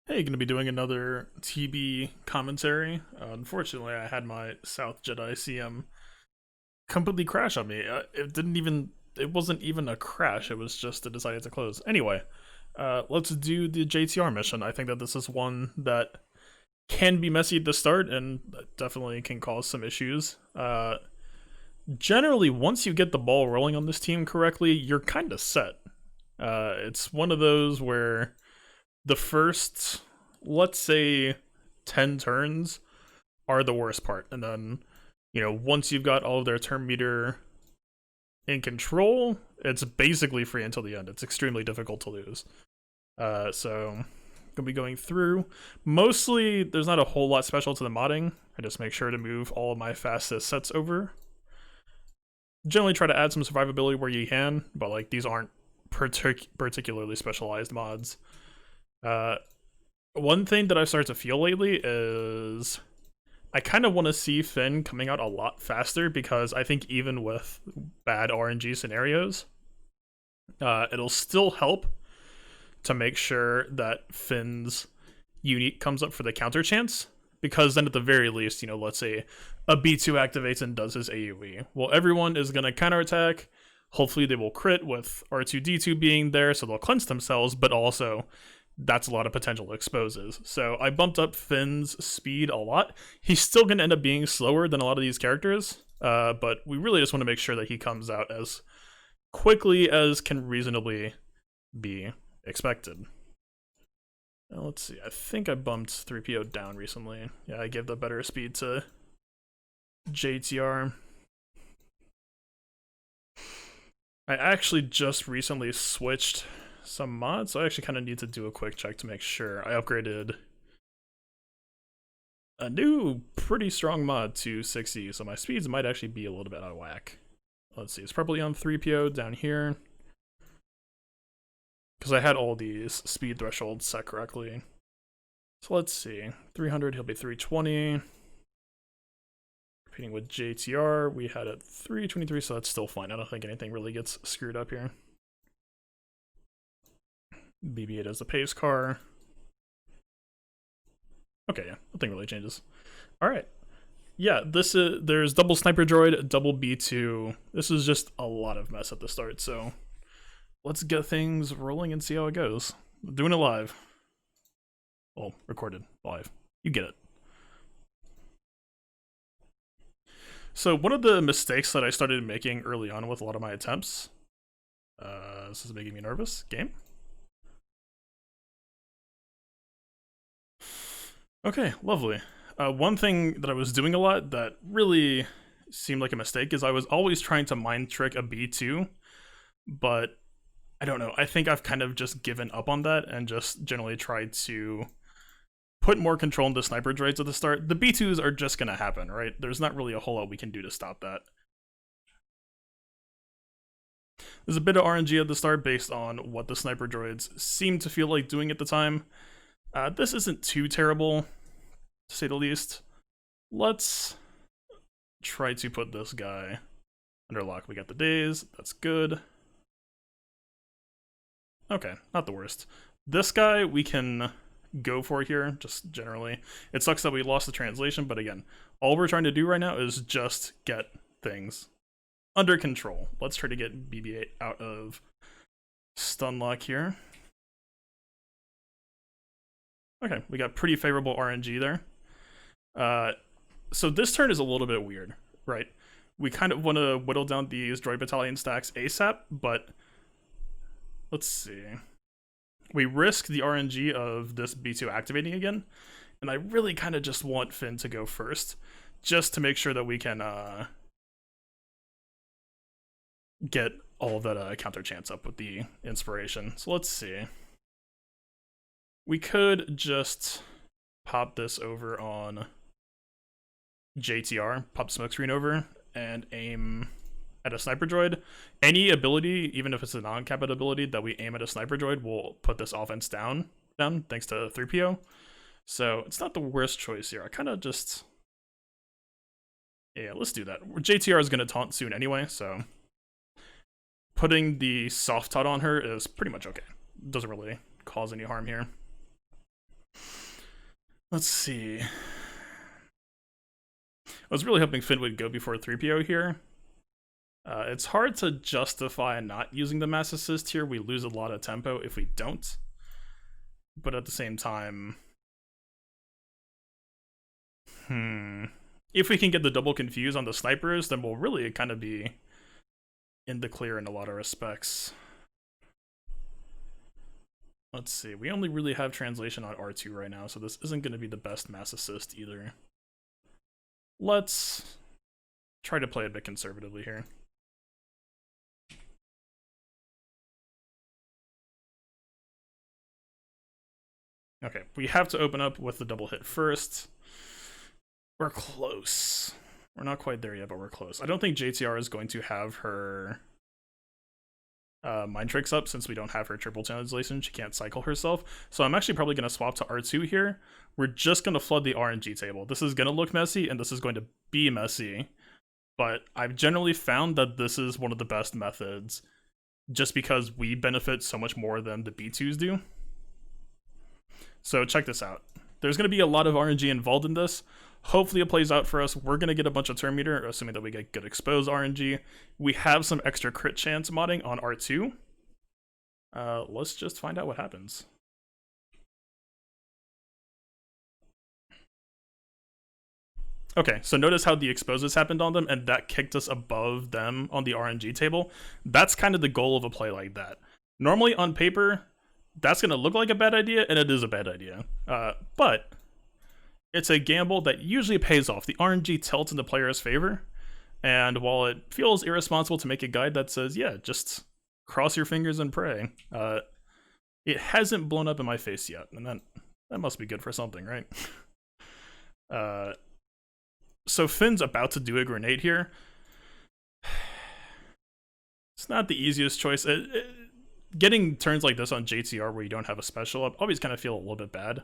Hey, gonna be doing another TB commentary. Unfortunately, I had my South Jedi CM completely crash on me. It wasn't even a crash. It was just it decided to close. Anyway, let's do the JTR mission. I think that this is one that can be messy at the start and definitely can cause some issues. Generally, once you get the ball rolling on this team correctly, you're kind of set. It's one of those where the first, let's say, 10 turns are the worst part. And then, once you've got all of their turn meter in control, it's basically free until the end. It's extremely difficult to lose. So, gonna be going through. Mostly, there's not a whole lot special to the modding. I just make sure to move all of my fastest sets over. Generally try to add some survivability where you can, but like these aren't particularly specialized mods. One thing that I've started to feel lately is I kind of want to see Finn coming out a lot faster, because I think even with bad RNG scenarios, it'll still help to make sure that Finn's unique comes up for the counter chance, because then at the very least, let's say a B2 activates and does his AoE. Well, everyone is going to counterattack. Hopefully they will crit with R2-D2 being there, so they'll cleanse themselves, but also that's a lot of potential exposes. So I bumped up Finn's speed a lot. He's still going to end up being slower than a lot of these characters, but we really just want to make sure that he comes out as quickly as can reasonably be expected. Now, let's see. I think I bumped 3PO down recently. Yeah, I gave the better speed to JTR. I actually just recently switched some mods, so I actually kind of need to do a quick check to make sure. I upgraded a new pretty strong mod to 6E, so my speeds might actually be a little bit out of whack. Let's see, it's probably on 3PO down here, because I had all these speed thresholds set correctly. So let's see, 300, he'll be 320. Repeating with JTR, we had it 323, so that's still fine. I don't think anything really gets screwed up here. BB-8 as the pace car. Okay, yeah, nothing really changes. All right. Yeah, there's double sniper droid, double B2. This is just a lot of mess at the start, so let's get things rolling and see how it goes. I'm doing it live. Well, recorded live. You get it. So one of the mistakes that I started making early on with a lot of my attempts, this is making me nervous, game. Okay, lovely. One thing that I was doing a lot that really seemed like a mistake is I was always trying to mind trick a B2, but I don't know. I think I've kind of just given up on that and just generally tried to put more control into sniper droids at the start. The B2s are just going to happen, right? There's not really a whole lot we can do to stop that. There's a bit of RNG at the start based on what the sniper droids seem to feel like doing at the time. This isn't too terrible, to say the least. Let's try to put this guy under lock. We got the days. That's good. Okay, not the worst. This guy we can go for here, just generally. It sucks that we lost the translation, but again, all we're trying to do right now is just get things under control. Let's try to get BB-8 out of stun lock here. Okay, we got pretty favorable RNG there. So this turn is a little bit weird, right? We kind of want to whittle down these droid battalion stacks ASAP, but let's see. We risk the RNG of this B2 activating again, and I really kind of just want Finn to go first, just to make sure that we can get all of that counter chance up with the inspiration. So let's see. We could just pop this over on JTR, pop the smoke screen over, and aim at a sniper droid. Any ability, even if it's a non-cap ability, that we aim at a sniper droid will put this offense down thanks to 3PO. So it's not the worst choice here. I kind of just... Yeah, let's do that. JTR is going to taunt soon anyway, so putting the soft taunt on her is pretty much okay. Doesn't really cause any harm here. Let's see. I was really hoping Finn would go before 3PO here. It's hard to justify not using the mass assist here. We lose a lot of tempo if we don't. But at the same time... If we can get the double confuse on the snipers, then we'll really kind of be in the clear in a lot of respects. Let's see, we only really have translation on R2 right now, so this isn't going to be the best mass assist either. Let's try to play a bit conservatively here. Okay, we have to open up with the double hit first. We're close. We're not quite there yet, but we're close. I don't think JTR is going to have her mind tricks up since we don't have her triple translation. She can't cycle herself. So I'm actually probably going to swap to R2 here. We're just going to flood the RNG table. This is going to look messy, and this is going to be messy. But I've generally found that this is one of the best methods just because we benefit so much more than the B2s do. So check this out. There's going to be a lot of RNG involved in this. Hopefully it plays out for us. We're going to get a bunch of turn meter, assuming that we get good exposed RNG. We have some extra crit chance modding on R2. Let's just find out what happens. Okay, so notice how the exposes happened on them, and that kicked us above them on the RNG table. That's kind of the goal of a play like that. Normally on paper, that's going to look like a bad idea, and it is a bad idea. But it's a gamble that usually pays off. The RNG tilts in the player's favor, and while it feels irresponsible to make a guide that says, yeah, just cross your fingers and pray, it hasn't blown up in my face yet, and that must be good for something, right? So Finn's about to do a grenade here. It's not the easiest choice. Getting turns like this on JTR where you don't have a special up always kind of feel a little bit bad.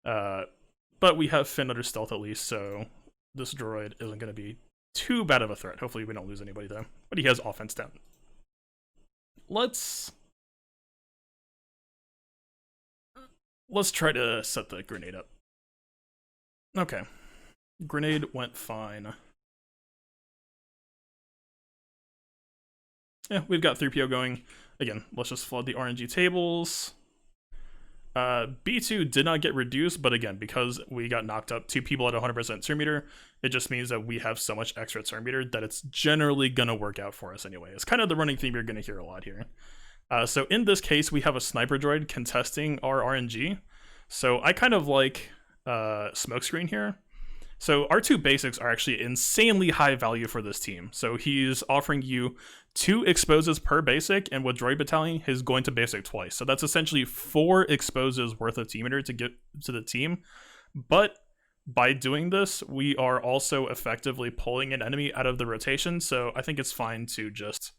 But we have Finn under stealth at least, so this droid isn't going to be too bad of a threat. Hopefully we don't lose anybody though. But he has offense down. Let's try to set the grenade up. Okay. Grenade went fine. Yeah, we've got 3PO going. Again, let's just flood the RNG tables. B2 did not get reduced, but again, because we got knocked up 2 people at 100% turn meter, it just means that we have so much extra turn meter that it's generally going to work out for us anyway. It's kind of the running theme you're going to hear a lot here. So in this case, we have a sniper droid contesting our RNG. So I kind of like Smokescreen here. So R2 basics are actually insanely high value for this team. So he's offering you 2 exposes per basic, and with Droid Battalion, he's going to basic twice. So that's essentially 4 exposes worth of team meter to get to the team. But by doing this, we are also effectively pulling an enemy out of the rotation. So I think it's fine to just,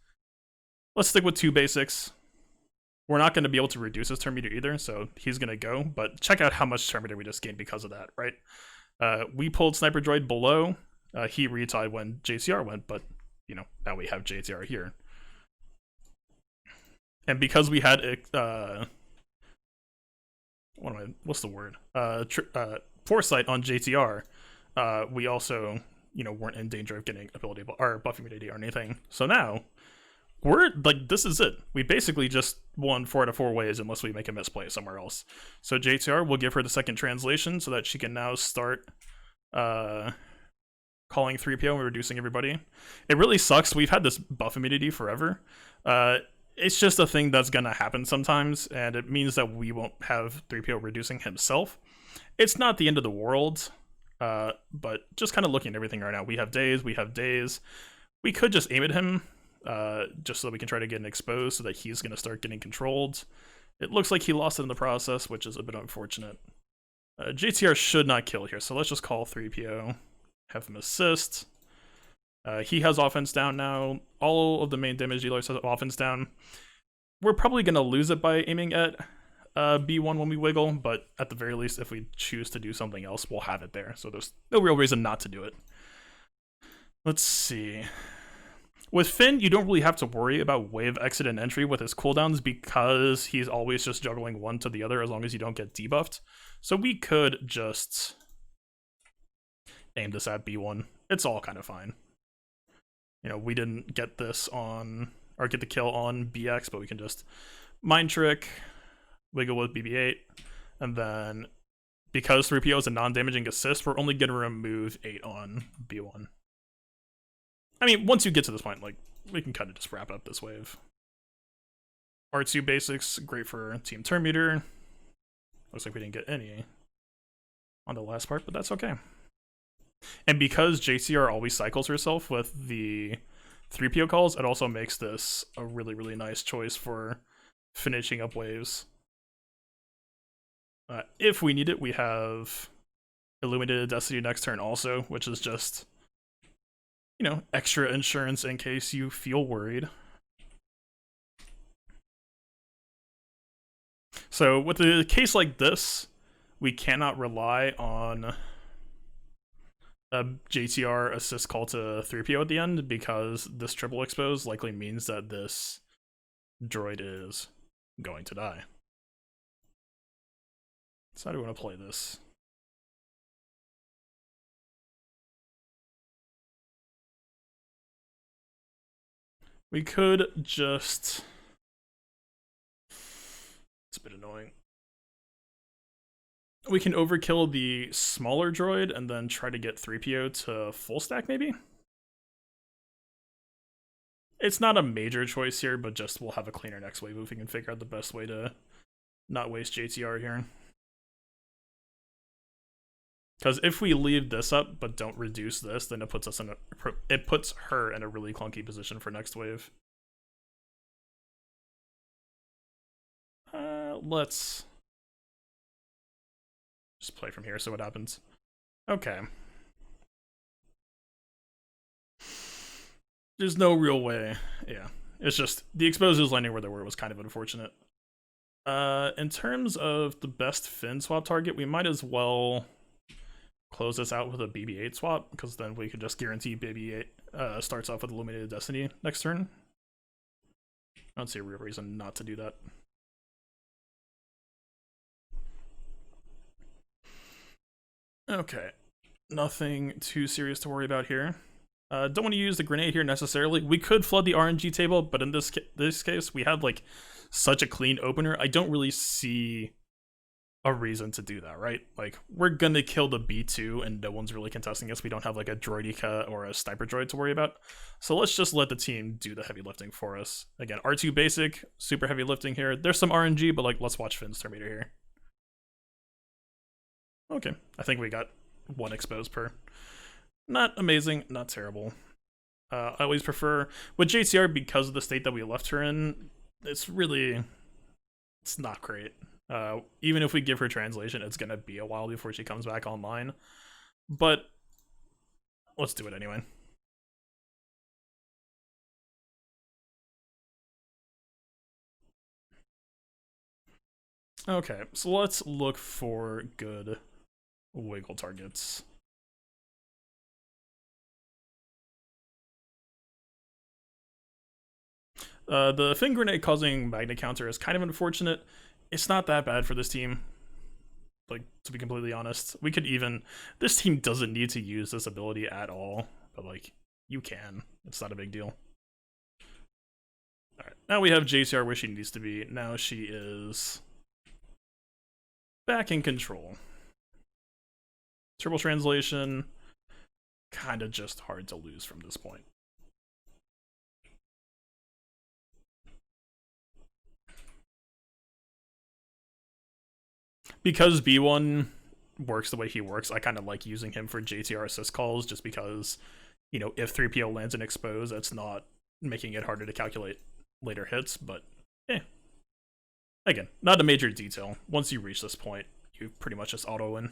let's stick with 2 basics. We're not going to be able to reduce his turn meter either, so he's going to go. But check out how much turn meter we just gained because of that, right? We pulled Sniper Droid below. He retied when JTR went, but, you know, now we have JTR here. And because we had, what's the word? Foresight on JTR, we also, you know, weren't in danger of getting ability or buff immunity or anything. So now, we're, like, this is it. We basically just won 4 out of 4 ways unless we make a misplay somewhere else. So JTR will give her the second translation so that she can now start calling 3PO and reducing everybody. It really sucks. We've had this buff immunity forever. It's just a thing that's going to happen sometimes, and it means that we won't have 3PO reducing himself. It's not the end of the world, but just kind of looking at everything right now. We have days. We could just aim at him, just so that we can try to get an exposed so that he's going to start getting controlled. It looks like he lost it in the process, which is a bit unfortunate. JTR should not kill here, so let's just call 3PO, have him assist. He has offense down now. All of the main damage dealers have offense down. We're probably going to lose it by aiming at B1 when we wiggle, but at the very least, if we choose to do something else, we'll have it there. So there's no real reason not to do it. Let's see. With Finn, you don't really have to worry about wave exit and entry with his cooldowns because he's always just juggling one to the other as long as you don't get debuffed. So we could just aim this at B1. It's all kind of fine. You know, we didn't get this on, or get the kill on BX, but we can just Mind Trick, wiggle with BB-8, and then because 3PO is a non-damaging assist, we're only going to remove 8 on B1. I mean, once you get to this point, like, we can kind of just wrap up this wave. R2 basics, great for team turn meter. Looks like we didn't get any on the last part, but that's okay. And because JTR always cycles herself with the 3PO calls, it also makes this a really, really nice choice for finishing up waves. If we need it, we have Illuminated Destiny next turn also, which is just, you know, extra insurance in case you feel worried. So with a case like this, we cannot rely on a JTR assist call to 3PO at the end because this triple expose likely means that this droid is going to die. So how do we want to play this? We could just... It's a bit annoying. We can overkill the smaller droid and then try to get 3PO to full stack, maybe? It's not a major choice here, but just we'll have a cleaner next wave if we can figure out the best way to not waste JTR here. Because if we leave this up but don't reduce this, then it puts us in it puts her in a really clunky position for next wave. Let's just play from here, see what happens. Okay. There's no real way. Yeah. It's just the exposures landing where they were was kind of unfortunate. In terms of the best Finn swap target, we might as well close this out with a BB-8 swap, because then we could just guarantee BB-8 starts off with Illuminated Destiny next turn. I don't see a real reason not to do that. Okay, nothing too serious to worry about here. Don't want to use the grenade here necessarily. We could flood the RNG table, but in this case, we have like such a clean opener. I don't really see a reason to do that, right? Like, we're gonna kill the B2 and no one's really contesting us. We don't have like a droidica or a sniper droid to worry about. So let's just let the team do the heavy lifting for us. Again, R2 basic, super heavy lifting here. There's some RNG, but like, let's watch Finn's turn meter here. Okay, I think we got one expose per. Not amazing, not terrible. I always prefer, with JTR, because of the state that we left her in, it's not great. Even if we give her translation, it's gonna be a while before she comes back online. But let's do it anyway. Okay, so let's look for good wiggle targets. The Finn grenade causing magnet counter is kind of unfortunate. It's not that bad for this team, like, to be completely honest. We could even... This team doesn't need to use this ability at all, but, like, you can. It's not a big deal. Alright, now we have JTR where she needs to be. Now she is back in control. Triple translation, kind of just hard to lose from this point. Because B1 works the way he works, I kind of like using him for JTR assist calls, just because, you know, if 3PO lands an expose, it's not making it harder to calculate later hits, but again, not a major detail. Once you reach this point, you pretty much just auto-win.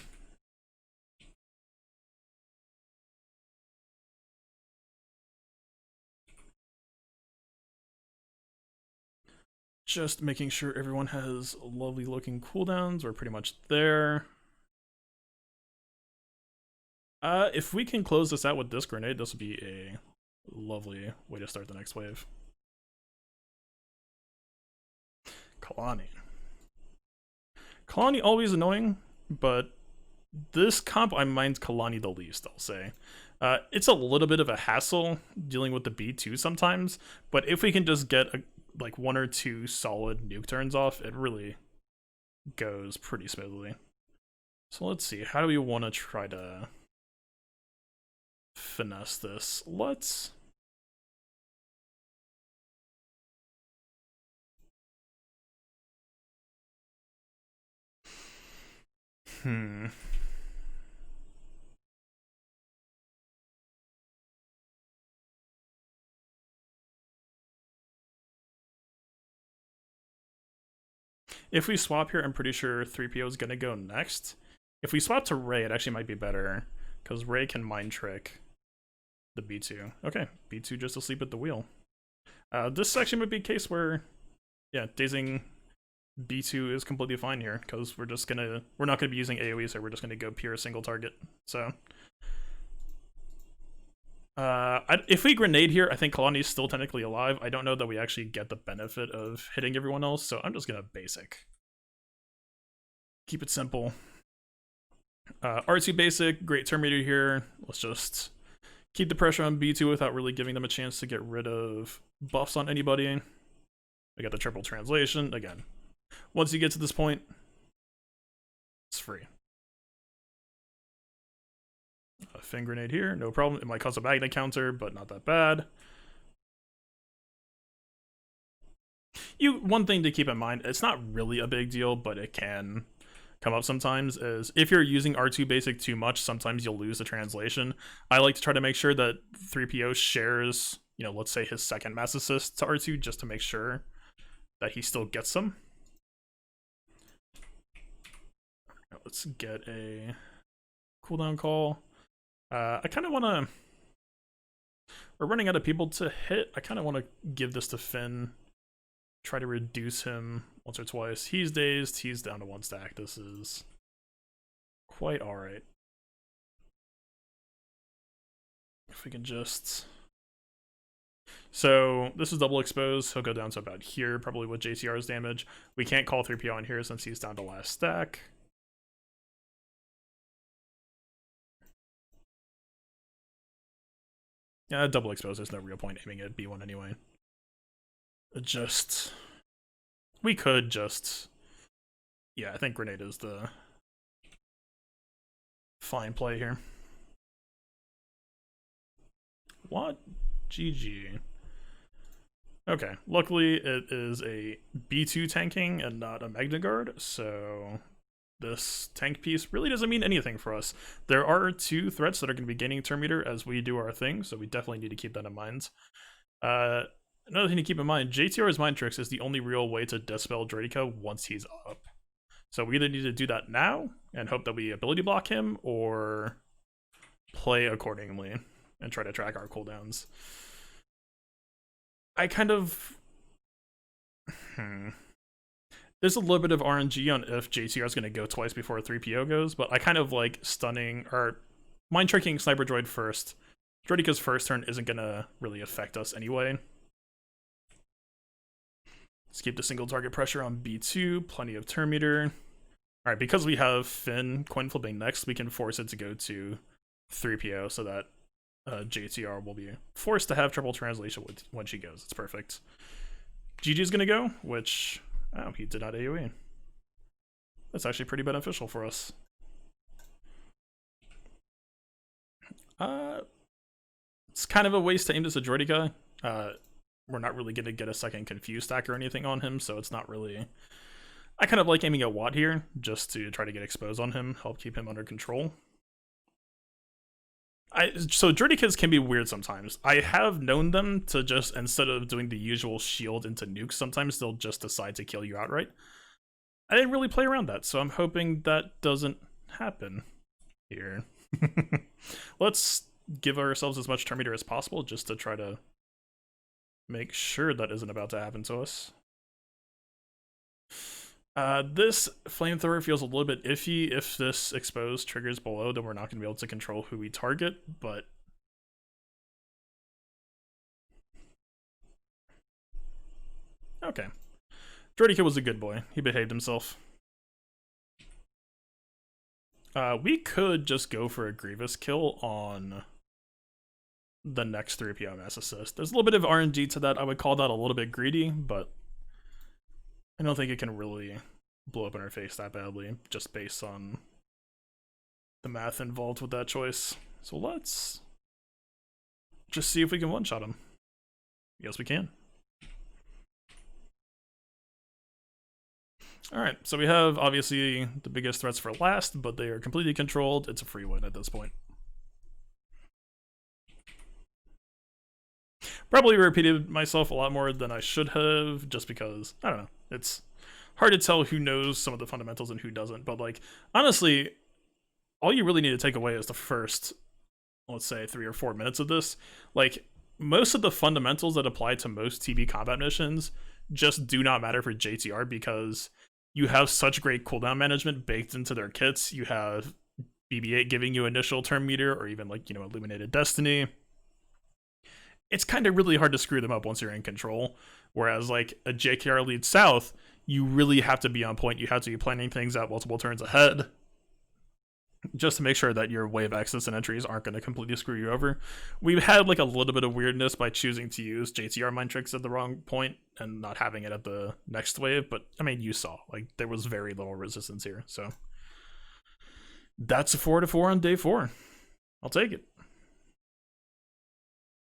Just making sure everyone has lovely looking cooldowns. We're pretty much there. If we can close this out with this grenade, this would be a Lovely way to start the next wave. Kalani. Kalani always annoying, but this comp I mind Kalani the least, I'll say. It's a little bit of a hassle dealing with the B2 sometimes, but if we can just get like 1 or 2 solid nuke turns off, it really goes pretty smoothly. So let's see, how do we want to try to finesse this? Let's... If we swap here, I'm pretty sure 3PO is going to go next. If we swap to Ray, it actually might be better, because Ray can mind trick the B2. Okay, B2 just asleep at the wheel. This section would be a case where, yeah, dazing B2 is completely fine here, because we're not going to be using AoE, so we're just going to go pure single target. So, if we grenade here, I think Kalani's still technically alive. I don't know that we actually get the benefit of hitting everyone else, so I'm just going to basic. Keep it simple. R2 basic, great Terminator here. Let's just keep the pressure on B2 without really giving them a chance to get rid of buffs on anybody. We got the triple translation. Again, once you get to this point, it's free. A Fin grenade here, no problem. It might cause a magnet counter, but not that bad. One thing to keep in mind, it's not really a big deal, but it can come up sometimes, is if you're using R2 basic too much, sometimes you'll lose the translation. I like to try to make sure that 3PO shares, let's say his second mass assist to R2, just to make sure that he still gets them. Let's get a cooldown call. I kind of want to... We're running out of people to hit. I kind of want to give this to Finn. Try to reduce him once or twice. He's dazed. He's down to 1 stack. This is quite alright. If we can just... So this is double exposed. He'll go down to about here, probably with JTR's damage. We can't call 3PO on here since he's down to last stack. Yeah, double exposed. There's no real point aiming at B1 anyway. We could just... Yeah, I think grenade is the fine play here. What? GG. Okay, luckily it is a B2 tanking and not a Magna Guard, so this tank piece really doesn't mean anything for us. There are 2 threats that are going to be gaining turn meter as we do our thing, so we definitely need to keep that in mind. Another thing to keep in mind, JTR's Mind Tricks is the only real way to dispel Dradica once he's up. So we either need to do that now and hope that we ability block him, or play accordingly and try to track our cooldowns. I kind of... There's a little bit of RNG on if JTR is going to go twice before 3PO goes, but I kind of like stunning, or mind tricking Sniper Droid first. Dradica's first turn isn't going to really affect us anyway. Let's keep the single target pressure on B2, plenty of turn meter. Alright, because we have Finn coin flipping next, we can force it to go to 3PO so that JTR will be forced to have triple translation when she goes. It's perfect. GG's gonna go, which... Oh, he did not AoE. That's actually pretty beneficial for us. It's kind of a waste to aim this at Droidica. We're not really going to get a second confused stack or anything on him, so it's not really... I kind of like aiming at Watt here, just to try to get exposed on him, help keep him under control. So Droidicas can be weird sometimes. I have known them to just, instead of doing the usual shield into nukes, sometimes they'll just decide to kill you outright. I didn't really play around that, so I'm hoping that doesn't happen here. Let's give ourselves as much turn meter as possible just to try to make sure that isn't about to happen to us. This flamethrower feels a little bit iffy. If this exposed triggers below, then we're not going to be able to control who we target, but Okay. Jordy Kid was a good boy. He behaved himself. We could just go for a Grievous kill on the next 3 PM mass assist. There's a little bit of RNG to that. I would call that a little bit greedy, but I don't think it can really blow up in our face that badly, just based on the math involved with that choice. So let's just see if we can one-shot him. Yes, we can. Alright, so we have, obviously, the biggest threats for last, but they are completely controlled. It's a free win at this point. Probably repeated myself a lot more than I should have, just because, I don't know, it's hard to tell who knows some of the fundamentals and who doesn't, but, like, honestly, all you really need to take away is the first, let's say, 3 or 4 minutes of this. Like, most of the fundamentals that apply to most TB combat missions just do not matter for JTR because you have such great cooldown management baked into their kits. You have BB-8 giving you initial turn meter, or even, like, you know, Illuminated Destiny. It's kind of really hard to screw them up once you're in control. Whereas, like, a JKR lead south, you really have to be on point. You have to be planning things out multiple turns ahead, just to make sure that your wave exits and entries aren't going to completely screw you over. We've had, like, a little bit of weirdness by choosing to use JTR mind tricks at the wrong point and not having it at the next wave, but, I mean, you saw, like, there was very little resistance here, so that's a 4-4 on day 4. I'll take it.